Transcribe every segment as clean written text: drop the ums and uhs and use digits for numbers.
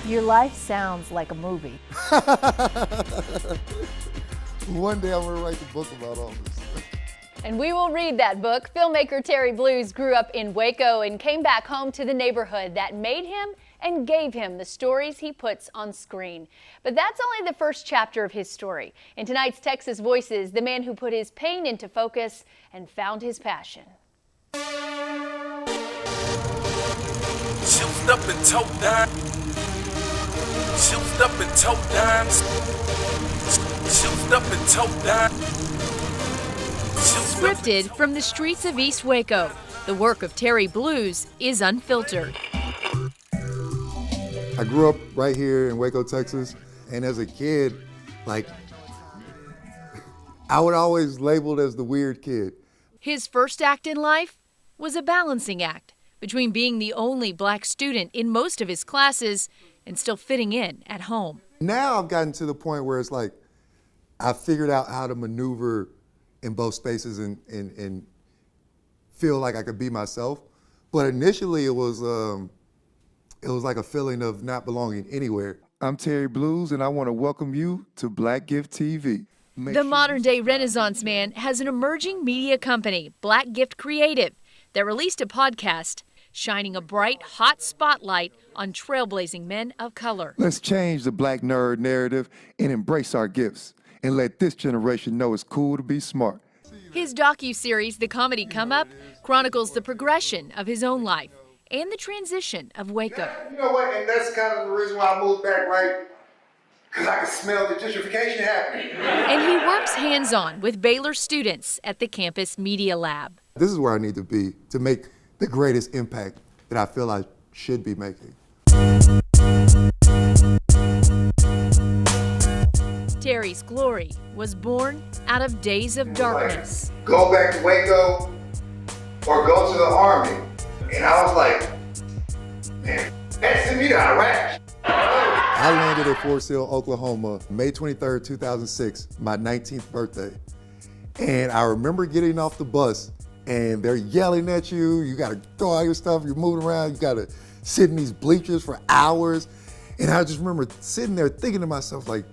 Your life sounds like a movie. One day I'm gonna write the book about all this. And we will read that book. Filmmaker Terry Bluez grew up in Waco and came back home to the neighborhood that made him and gave him the stories he puts on screen. But that's only the first chapter of his story. In tonight's Texas Voices, the man who put his pain into focus and found his passion. Shift up and toe down. Shift up and toe down. Shift up and toe down. Scripted from the streets of East Waco, the work of Terry Bluez is unfiltered. I grew up right here in Waco, Texas, and as a kid, like, I would always labeled as the weird kid. His first act in life was a balancing act between being the only black student in most of his classes and still fitting in at home. Now I've gotten to the point where it's like, I figured out how to maneuver in both spaces and feel like I could be myself. But initially it was like a feeling of not belonging anywhere. I'm Terry Bluez, and I want to welcome you to Black Gift TV. The modern-day Renaissance man has an emerging media company, Black Gift Creative, that released a podcast shining a bright, hot spotlight on trailblazing men of color. Let's change the black nerd narrative and embrace our gifts, and let this generation know it's cool to be smart. His docuseries, The Comedy Come Up, chronicles the progression of his own life and the transition of Waco. You know what, and that's kind of the reason why I moved back, right? Because I could smell the gentrification happening. And he works hands-on with Baylor students at the campus media lab. This is where I need to be to make the greatest impact that I feel I should be making. Terry's glory was born out of days of darkness. Like, go back to Waco or go to the Army. And I was like, man, that sent me to Iraq. I landed at Fort Sill, Oklahoma, May 23rd, 2006, my 19th birthday. And I remember getting off the bus and they're yelling at you. You gotta throw all your stuff, you're moving around, you gotta sit in these bleachers for hours. And I just remember sitting there thinking to myself, like,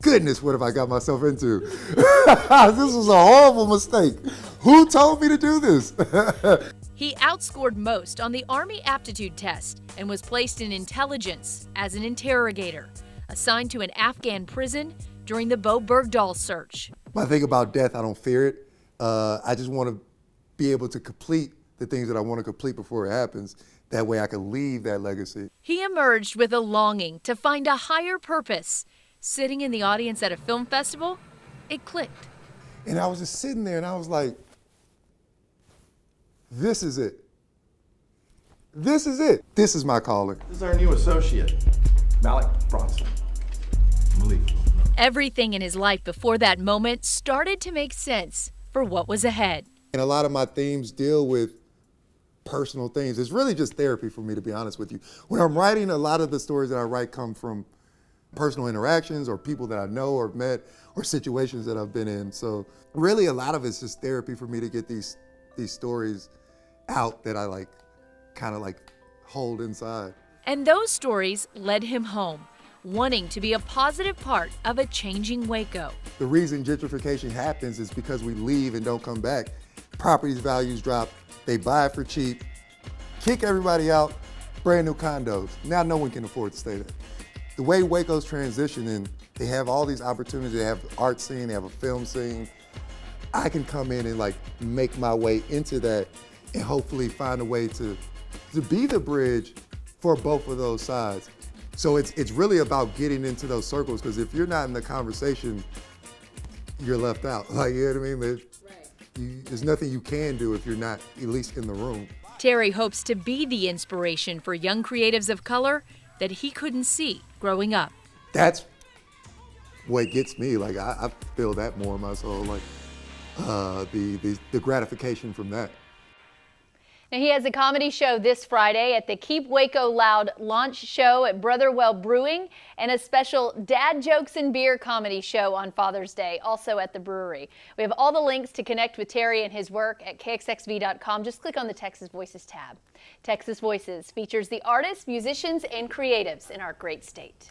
goodness, what have I got myself into? This was a horrible mistake. Who told me to do this? He outscored most on the Army aptitude test and was placed in intelligence as an interrogator, assigned to an Afghan prison during the Bo Bergdahl search. When I think about death, I don't fear it. I just want to be able to complete the things that I want to complete before it happens. That way I can leave that legacy. He emerged with a longing to find a higher purpose. Sitting in the audience at a film festival, it clicked. And I was just sitting there and I was like, this is it. This is it. This is my calling. This is our new associate, Malik Bronson. Malik. Everything in his life before that moment started to make sense for what was ahead. And a lot of my themes deal with personal things. It's really just therapy for me, to be honest with you. When I'm writing, a lot of the stories that I write come from personal interactions or people that I know or met or situations that I've been in. So really a lot of it's just therapy for me to get these stories out that I kind of hold inside. And those stories led him home, wanting to be a positive part of a changing Waco. The reason gentrification happens is because we leave and don't come back. Properties values drop, they buy it for cheap, kick everybody out, brand new condos. Now no one can afford to stay there. The way Waco's transitioning, they have all these opportunities. They have an art scene, they have a film scene. I can come in and make my way into that and hopefully find a way to be the bridge for both of those sides. So it's really about getting into those circles, because if you're not in the conversation, you're left out. You know what I mean? There's nothing you can do if you're not at least in the room. Terry hopes to be the inspiration for young creatives of color that he couldn't see growing up. That's what gets me. I feel that more in my soul, the gratification from that. Now, he has a comedy show this Friday at the Keep Waco Loud launch show at Brotherwell Brewing and a special Dad Jokes and Beer comedy show on Father's Day, also at the brewery. We have all the links to connect with Terry and his work at kxxv.com. Just click on the Texas Voices tab. Texas Voices features the artists, musicians, and creatives in our great state.